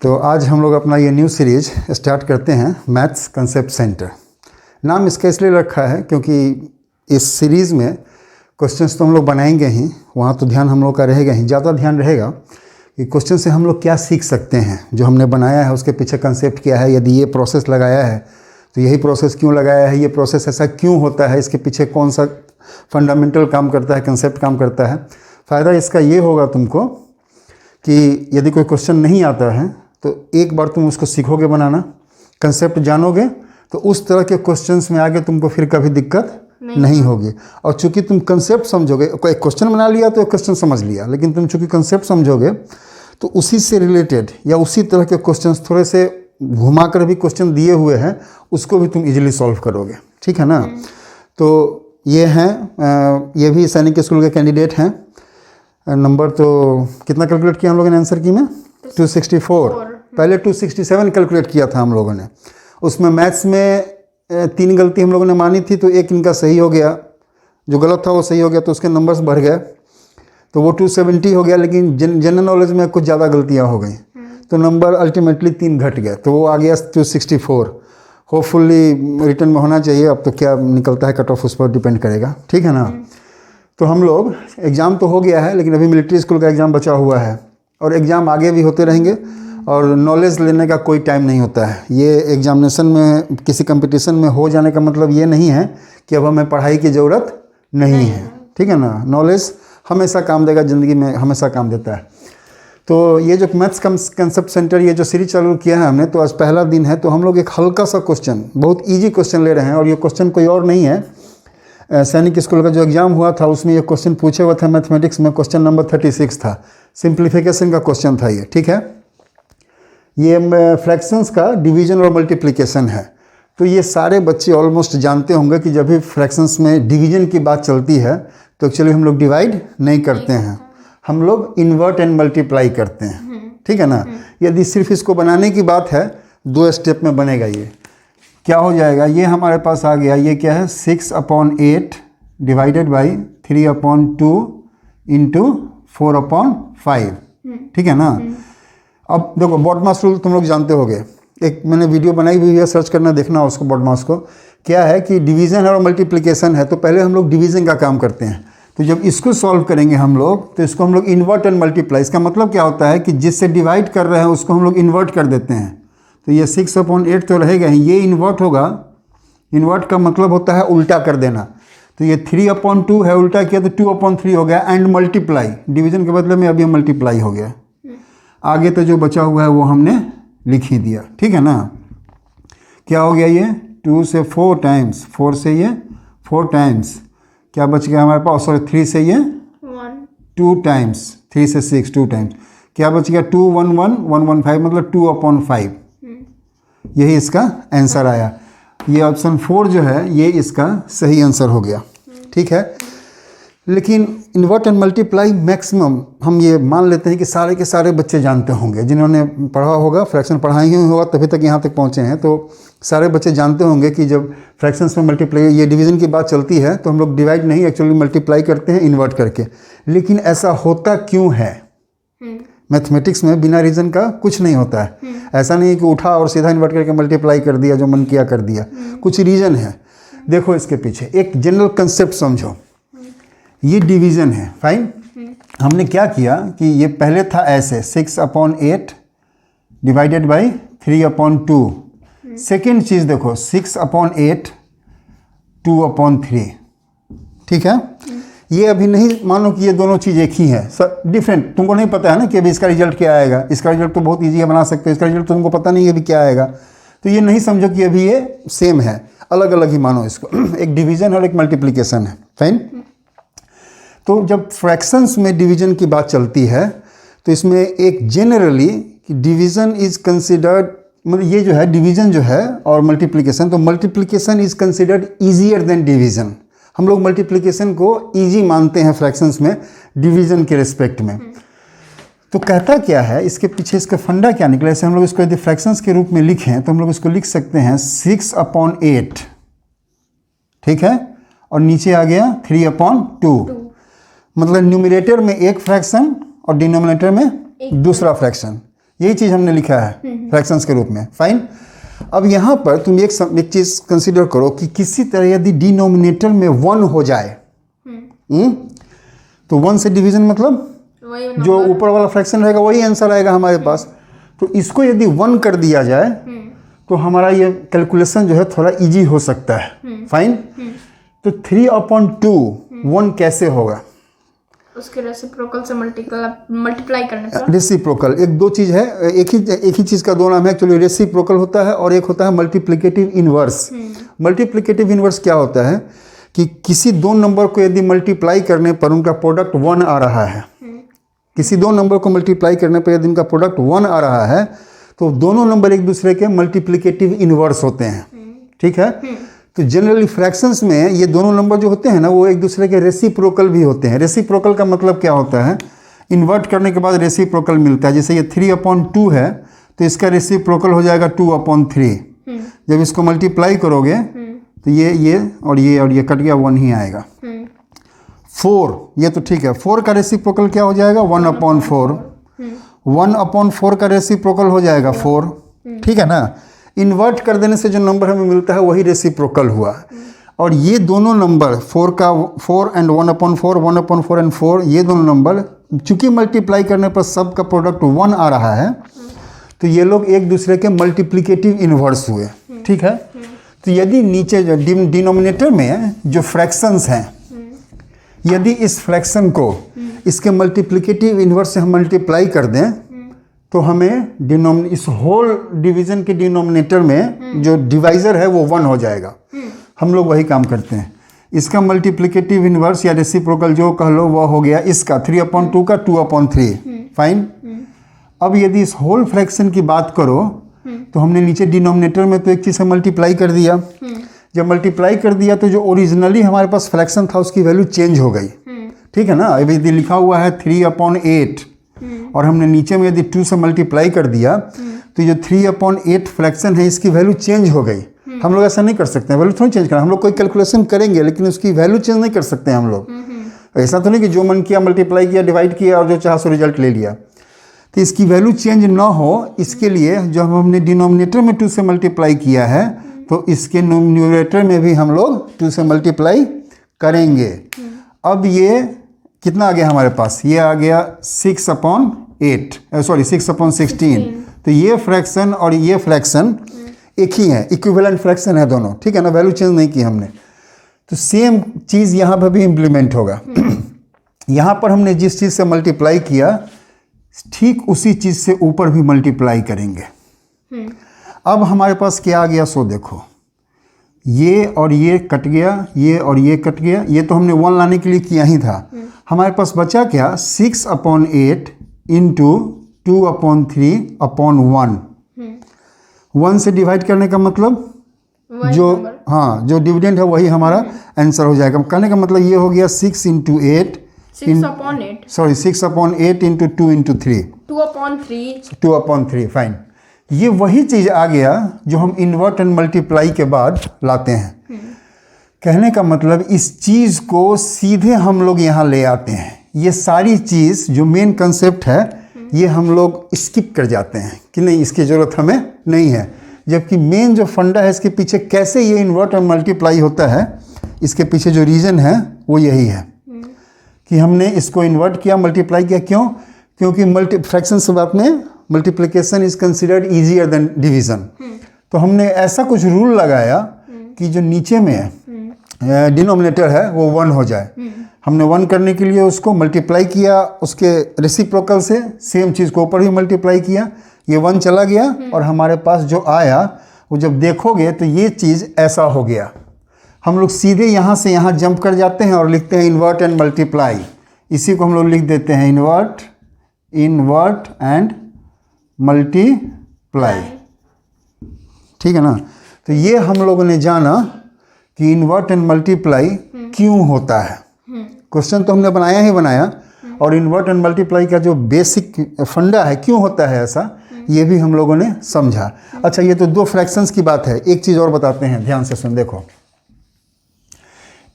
तो आज हम लोग अपना ये न्यू सीरीज स्टार्ट करते हैं, मैथ्स कंसेप्ट सेंटर। नाम इसका इसलिए रखा है क्योंकि इस सीरीज़ में क्वेश्चंस तो हम लोग बनाएंगे ही, वहाँ तो ध्यान हम लोग का रहेगा ही, ज़्यादा ध्यान रहेगा कि क्वेश्चन से हम लोग क्या सीख सकते हैं। जो हमने बनाया है उसके पीछे कंसेप्ट क्या है, यदि ये प्रोसेस लगाया है तो यही प्रोसेस क्यों लगाया है, ये प्रोसेस ऐसा क्यों होता है, इसके पीछे कौन सा फंडामेंटल काम करता है, कंसेप्ट काम करता है। फ़ायदा इसका ये होगा तुमको कि यदि कोई क्वेश्चन नहीं आता है तो एक बार तुम उसको सीखोगे बनाना, कंसेप्ट जानोगे, तो उस तरह के क्वेश्चंस में आगे तुमको फिर कभी दिक्कत नहीं होगी। और चूंकि तुम कंसेप्ट समझोगे, कोई क्वेश्चन बना लिया तो एक क्वेश्चन समझ लिया, लेकिन तुम चूंकि कंसेप्ट समझोगे तो उसी से रिलेटेड या उसी तरह के क्वेश्चंस थोड़े से घुमा कर भी क्वेश्चन दिए हुए हैं, उसको भी तुम इजीली सॉल्व करोगे। ठीक है ना। तो ये हैं, ये भी सैनिक स्कूल के कैंडिडेट हैं। नंबर तो कितना कैलकुलेट किया हम लोगों ने आंसर की में 264। पहले 267 कैलकुलेट किया था हम लोगों ने। उसमें मैथ्स में 3 गलती हम लोगों ने मानी थी, तो एक इनका सही हो गया, जो गलत था वो सही हो गया, तो उसके नंबर्स बढ़ गए, तो वो 270 हो गया। लेकिन जनरल नॉलेज में कुछ ज़्यादा गलतियाँ हो गई, तो नंबर अल्टीमेटली 3 घट गया, तो वो आ गया 264। होपफुली रिटर्न में होना चाहिए, अब तो क्या निकलता है कट ऑफ उस पर डिपेंड करेगा। ठीक है ना। तो हम लोग एग्ज़ाम तो हो गया है, लेकिन अभी मिलिट्री स्कूल का एग्ज़ाम बचा हुआ है, और एग्ज़ाम आगे भी होते रहेंगे, और नॉलेज लेने का कोई टाइम नहीं होता है। ये एग्जामिनेशन में किसी कंपटीशन में हो जाने का मतलब ये नहीं है कि अब हमें पढ़ाई की ज़रूरत नहीं है। ठीक है ना। नॉलेज हमेशा काम देगा, ज़िंदगी में हमेशा काम देता है। तो ये जो मैथ्स कंसेप्ट सेंटर, ये जो सीरीज चालू किया है हमने, तो आज पहला दिन है, तो हम लोग एक हल्का सा क्वेश्चन, बहुत ईजी क्वेश्चन ले रहे हैं। और ये क्वेश्चन कोई और नहीं है, सैनिक स्कूल का जो एग्ज़ाम हुआ था उसमें ये क्वेश्चन पूछे हुए थे मैथमेटिक्स में, क्वेश्चन नंबर 36 था, सिंप्लीफिकेशन का क्वेश्चन था ये। ठीक है। ये फ्रैक्शंस का डिवीजन और मल्टीप्लिकेशन है। तो ये सारे बच्चे ऑलमोस्ट जानते होंगे कि जब भी फ्रैक्शंस में डिवीजन की बात चलती है तो एक्चुअली हम लोग डिवाइड नहीं करते हैं, हम लोग इन्वर्ट एंड मल्टीप्लाई करते हैं। ठीक है ना। यदि सिर्फ इसको बनाने की बात है, 2 स्टेप में बनेगा। ये क्या हो जाएगा, ये हमारे पास आ गया, ये क्या है 6/8 डिवाइडेड बाई 3/2 इंटू 4/5। ठीक है ना। अब देखो बॉडमास रूल तुम लोग जानते होगे, एक मैंने वीडियो बनाई हुई है, सर्च करना देखना उसको, बॉडमास को। क्या है कि डिवीज़न है और मल्टीप्लिकेशन है, तो पहले हम लोग डिवीज़न का काम करते हैं। तो जब इसको सॉल्व करेंगे हम लोग, तो इसको हम लोग इन्वर्ट एंड मल्टीप्लाई, इसका मतलब क्या होता है कि जिससे डिवाइड कर रहे हैं उसको हम लोग इन्वर्ट कर देते हैं। तो ये 6/8 तो रहेगा ही, ये इन्वर्ट होगा। इन्वर्ट का मतलब होता है उल्टा कर देना। तो ये 3/2 है, उल्टा किया तो 2/3 हो गया। एंड मल्टीप्लाई, डिवीज़न के बदले में अभी मल्टीप्लाई हो गया। आगे तो जो बचा हुआ है वो हमने लिख ही दिया। ठीक है ना। क्या हो गया, ये 2 से 4 टाइम्स, 4 से ये 4 टाइम्स, क्या बच गया हमारे पास, सॉरी 3 से ये 2 टाइम्स, 3 से 6 2 टाइम्स, क्या बच गया 2 1 1 1 1 5, मतलब 2/5। यही इसका आंसर आया। ये ऑप्शन 4 जो है ये इसका सही आंसर हो गया। ठीक है। लेकिन इन्वर्ट एंड मल्टीप्लाई मैक्सिमम हम ये मान लेते हैं कि सारे के सारे बच्चे जानते होंगे, जिन्होंने पढ़ा होगा, फ्रैक्शन पढ़ा ही होगा तभी तक यहाँ तक पहुँचे हैं। तो सारे बच्चे जानते होंगे कि जब फ्रैक्शंस में मल्टीप्लाई, ये डिवीज़न की बात चलती है, तो हम लोग डिवाइड नहीं एक्चुअली मल्टीप्लाई करते हैं इन्वर्ट करके। लेकिन ऐसा होता क्यों है, मैथमेटिक्स में बिना रीज़न का कुछ नहीं होता है। ऐसा नहीं है कि उठा और सीधा इन्वर्ट करके मल्टीप्लाई कर दिया, जो मन किया कर दिया। कुछ रीज़न है। देखो इसके पीछे एक जनरल कंसेप्ट समझो। ये डिवीज़न है, फाइन। हमने क्या किया कि ये पहले था ऐसे 6/8 डिवाइडेड बाई 3/2। सेकेंड चीज़ देखो 6/8 2/3। ठीक है। ये अभी नहीं मानो कि ये दोनों चीज़ एक ही है, सब डिफरेंट। तुमको नहीं पता है ना कि अभी इसका रिजल्ट क्या आएगा। इसका रिजल्ट तो बहुत ईजी है, बना सकते हो। इसका रिजल्ट तुमको पता नहीं है अभी क्या आएगा, तो ये नहीं समझो कि अभी ये सेम है, अलग अलग ही मानो इसको। एक डिवीज़न और एक मल्टीप्लिकेशन है, फाइन। तो जब फ्रैक्शंस में डिवीज़न की बात चलती है तो इसमें एक जनरली डिवीज़न इज़ कंसिडर्ड, मतलब ये जो है डिवीज़न जो है और मल्टीप्लिकेशन, तो multiplication is considered easier than division. हम लोग मल्टीप्लिकेशन को ईजी मानते हैं फ्रैक्शंस में डिवीज़न के रिस्पेक्ट में। तो कहता क्या है इसके पीछे, इसका फंडा क्या निकला। ऐसे हम लोग इसको यदि फ्रैक्शंस के रूप में लिखें तो हम लोग इसको लिख सकते हैं 6/8। ठीक है। और नीचे आ गया 3/2, मतलब न्यूमरेटर में एक फ्रैक्शन और डिनोमिनेटर में दूसरा फ्रैक्शन। यही चीज़ हमने लिखा है फ्रैक्शंस के रूप में। फाइन। अब यहाँ पर तुम एक चीज़ कंसीडर करो कि किसी तरह यदि डिनोमिनेटर में 1 हो जाए, तो 1 से डिवीजन मतलब जो ऊपर वाला फ्रैक्शन रहेगा वही आंसर आएगा हमारे पास। तो इसको यदि 1 कर दिया जाए तो हमारा ये कैलकुलेशन जो है थोड़ा इजी हो सकता है। फाइन। तो 3/2 1 कैसे होगा? उसके रेसिप्रोकल से मल्टीप्लाई करने पर। रेसिप्रोकल एक दो चीज़ है, एक ही चीज़ का दो नाम है एक्चुअली। रेसिप्रोकल होता है और एक होता है मल्टीप्लिकेटिव इनवर्स। मल्टीप्लिकेटिव इनवर्स क्या होता है कि किसी दो नंबर को यदि मल्टीप्लाई करने पर उनका प्रोडक्ट 1 आ रहा है, किसी दो नंबर को मल्टीप्लाई करने पर यदि उनका प्रोडक्ट 1 आ रहा है तो दोनों नंबर एक दूसरे के मल्टीप्लिकेटिव इनवर्स होते हैं। ठीक है। तो जनरली फ्रैक्शंस में ये दोनों नंबर जो होते हैं ना वो एक दूसरे के रेसिप्रोकल भी होते हैं। रेसिप्रोकल का मतलब क्या होता है? इन्वर्ट करने के बाद रेसिप्रोकल मिलता है। जैसे ये 3/2 है तो इसका रेसिप्रोकल हो जाएगा 2/3। जब इसको मल्टीप्लाई करोगे तो ये और ये कट गया, 1 ही आएगा। 4 ये तो ठीक है, 4 का रेसिप्रोकल क्या हो जाएगा? 1/4। 1/4 का रेसिप्रोकल हो जाएगा 4। ठीक है ना। इन्वर्ट कर देने से जो नंबर हमें मिलता है वही रेसिप्रोकल हुआ। और ये दोनों नंबर 4 एंड 1/4, 1/4 एंड 4, ये दोनों नंबर चूंकि मल्टीप्लाई करने पर सब का प्रोडक्ट 1 आ रहा है तो ये लोग एक दूसरे के मल्टीप्लिकेटिव इन्वर्स हुए। ठीक है। तो यदि नीचे जो डिनोमिनेटर में जो फ्रैक्शंस हैं, यदि इस फ्रैक्शन को इसके मल्टीप्लिकेटिव इन्वर्स से हम मल्टीप्लाई कर दें तो हमें इस होल डिवीजन के डिनोमिनेटर में जो डिवाइज़र है वो 1 हो जाएगा। हम लोग वही काम करते हैं। इसका मल्टीप्लिकेटिव इन्वर्स या रेसिप्रोकल जो कह लो वो हो गया इसका 3/2 का 2/3। फाइन। अब यदि इस होल फ्रैक्शन की बात करो तो हमने नीचे डिनोमिनेटर में तो एक चीज़ से मल्टीप्लाई कर दिया। जब मल्टीप्लाई कर दिया तो जो ओरिजिनली हमारे पास फ्रैक्शन था उसकी वैल्यू चेंज हो गई। ठीक है ना। अभी यदि लिखा हुआ है 3/8 और हमने नीचे में यदि 2 से मल्टीप्लाई कर दिया तो जो 3/8 फ्रैक्शन है इसकी वैल्यू चेंज हो गई। हम लोग ऐसा नहीं कर सकते हैं, वैल्यू थोड़ी चेंज करना। हम लोग कोई कैलकुलेशन करेंगे लेकिन उसकी वैल्यू चेंज नहीं कर सकते हैं हम लोग। ऐसा तो नहीं कि जो मन किया मल्टीप्लाई किया, डिवाइड किया और जो चाहा सो रिजल्ट ले लिया। तो इसकी वैल्यू चेंज ना हो इसके लिए जो हमने डिनोमिनेटर में 2 से मल्टीप्लाई किया है तो इसके न्यूमरेटर में भी हम लोग 2 से मल्टीप्लाई करेंगे। अब ये कितना आ गया हमारे पास? ये आ गया 6/16। तो ये फ्रैक्शन और ये फ्रैक्शन एक ही है, इक्विवेलेंट फ्रैक्शन है दोनों। ठीक है ना। वैल्यू चेंज नहीं की हमने। तो सेम चीज़ यहाँ पर भी इम्प्लीमेंट होगा। यहाँ पर हमने जिस चीज़ से मल्टीप्लाई किया ठीक उसी चीज़ से ऊपर भी मल्टीप्लाई करेंगे। अब हमारे पास क्या आ गया सो देखो, ये और ये कट गया, ये और ये कट गया। ये तो हमने 1 लाने के लिए किया ही था। हमारे पास बचा क्या? 6/8 इंटू 2/3/1। 1 से डिवाइड करने का मतलब जो डिविडेंड है वही हमारा आंसर हो जाएगा। कहने का मतलब ये हो गया 6 इंटू 8 6/8 इंटू 2 इंटू 3 2/3। फाइन। ये वही चीज़ आ गया जो हम इन्वर्ट एंड मल्टीप्लाई के बाद लाते हैं। कहने का मतलब इस चीज़ को सीधे हम लोग यहाँ ले आते हैं। ये सारी चीज़ जो मेन कंसेप्ट है ये हम लोग स्किप कर जाते हैं कि नहीं इसकी ज़रूरत हमें नहीं है। जबकि मेन जो फंडा है इसके पीछे कैसे ये इन्वर्ट और मल्टीप्लाई होता है, इसके पीछे जो रीज़न है वो यही है कि हमने इसको इन्वर्ट किया, मल्टीप्लाई किया। क्यों? क्योंकि फ्रैक्शन से बात में multiplication is considered easier than division. तो हमने ऐसा कुछ रूल लगाया कि जो नीचे में डिनोमिनेटर है वो 1 हो जाए। हमने 1 करने के लिए उसको मल्टीप्लाई किया उसके रेसिप्रोकल से, सेम चीज़ को ऊपर भी मल्टीप्लाई किया, ये 1 चला गया और हमारे पास जो आया वो जब देखोगे तो ये चीज़ ऐसा हो गया। हम लोग सीधे यहाँ से यहाँ जंप कर जाते हैं और लिखते हैं इन्वर्ट एंड मल्टीप्लाई। इसी को हम लोग लिख देते हैं इन्वर्ट एंड मल्टीप्लाई। ठीक है ना। तो ये हम लोगों ने जाना कि इन्वर्ट एंड मल्टीप्लाई क्यों होता है। क्वेश्चन तो हमने बनाया ही बनाया और इन्वर्ट एंड मल्टीप्लाई का जो बेसिक फंडा है क्यों होता है ऐसा, ये भी हम लोगों ने समझा। अच्छा, ये तो 2 फ्रैक्शंस की बात है। एक चीज़ और बताते हैं, ध्यान से सुन। देखो,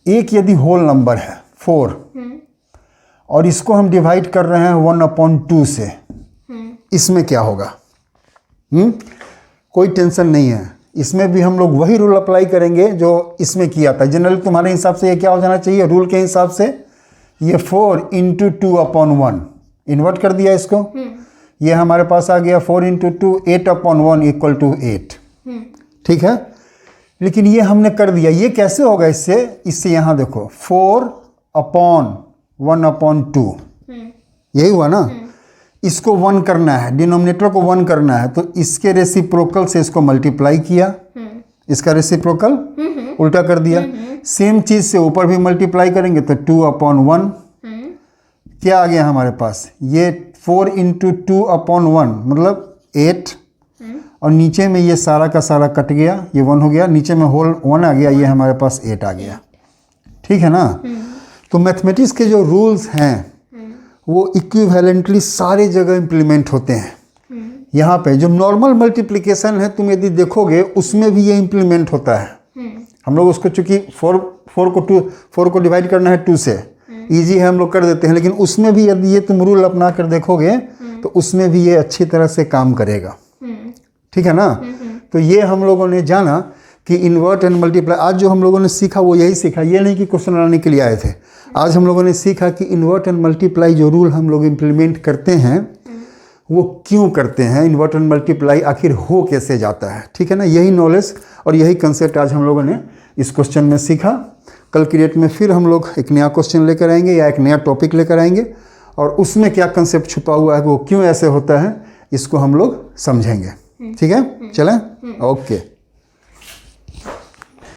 एक यदि होल नंबर है 4 और इसको हम डिवाइड कर रहे हैं 1/2 से, इसमें क्या होगा। कोई टेंशन नहीं है, इसमें भी हम लोग वही रूल अप्लाई करेंगे जो इसमें किया था। जनरली तुम्हारे हिसाब से ये क्या हो जाना चाहिए, रूल के हिसाब से ये 4 × 2/1 इन्वर्ट कर दिया इसको, ये हमारे पास आ गया 4 × 2 8/1 = 8। ठीक है, लेकिन ये हमने कर दिया, ये कैसे होगा इससे यहाँ देखो 4/1/2 यही हुआ ना। इसको 1 करना है, डिनोमिनेटर को 1 करना है, तो इसके रेसिप्रोकल से इसको मल्टीप्लाई किया, इसका रेसिप्रोकल उल्टा कर दिया। सेम चीज से ऊपर भी मल्टीप्लाई करेंगे तो 2/1 क्या आ गया हमारे पास, ये 4 × 2/1 मतलब 8, और नीचे में ये सारा का सारा कट गया, ये 1 हो गया, नीचे में होल 1 आ गया, ये हमारे पास 8 आ गया। ठीक है ना। तो मैथमेटिक्स के जो रूल्स हैं वो इक्विवेलेंटली सारे जगह इंप्लीमेंट होते हैं। यहाँ पे जो नॉर्मल मल्टीप्लिकेशन है तुम यदि देखोगे उसमें भी ये इंप्लीमेंट होता है। हम लोग उसको चूंकि 4 को डिवाइड करना है 2 से, इजी है हम लोग कर देते हैं, लेकिन उसमें भी यदि ये तुम रूल अपना कर देखोगे तो उसमें भी ये अच्छी तरह से काम करेगा। ठीक है ना। तो ये हम लोगों ने जाना कि इन्वर्ट एंड मल्टीप्लाई। आज जो हम लोगों ने सीखा वो यही सीखा, ये नहीं कि क्वेश्चन बनाने के लिए आए थे। आज हम लोगों ने सीखा कि इन्वर्ट एंड मल्टीप्लाई जो रूल हम लोग इम्प्लीमेंट करते हैं वो क्यों करते हैं, इन्वर्ट एंड मल्टीप्लाई आखिर हो कैसे जाता है। ठीक है ना, यही नॉलेज और यही कंसेप्ट आज हम लोगों ने इस क्वेश्चन में सीखा। कल की डेट में फिर हम लोग एक नया क्वेश्चन लेकर आएंगे या एक नया टॉपिक लेकर आएंगे, और उसमें क्या कंसेप्ट छुपा हुआ है, वो क्यों ऐसे होता है, इसको हम लोग समझेंगे। ठीक है, चलें, ओके।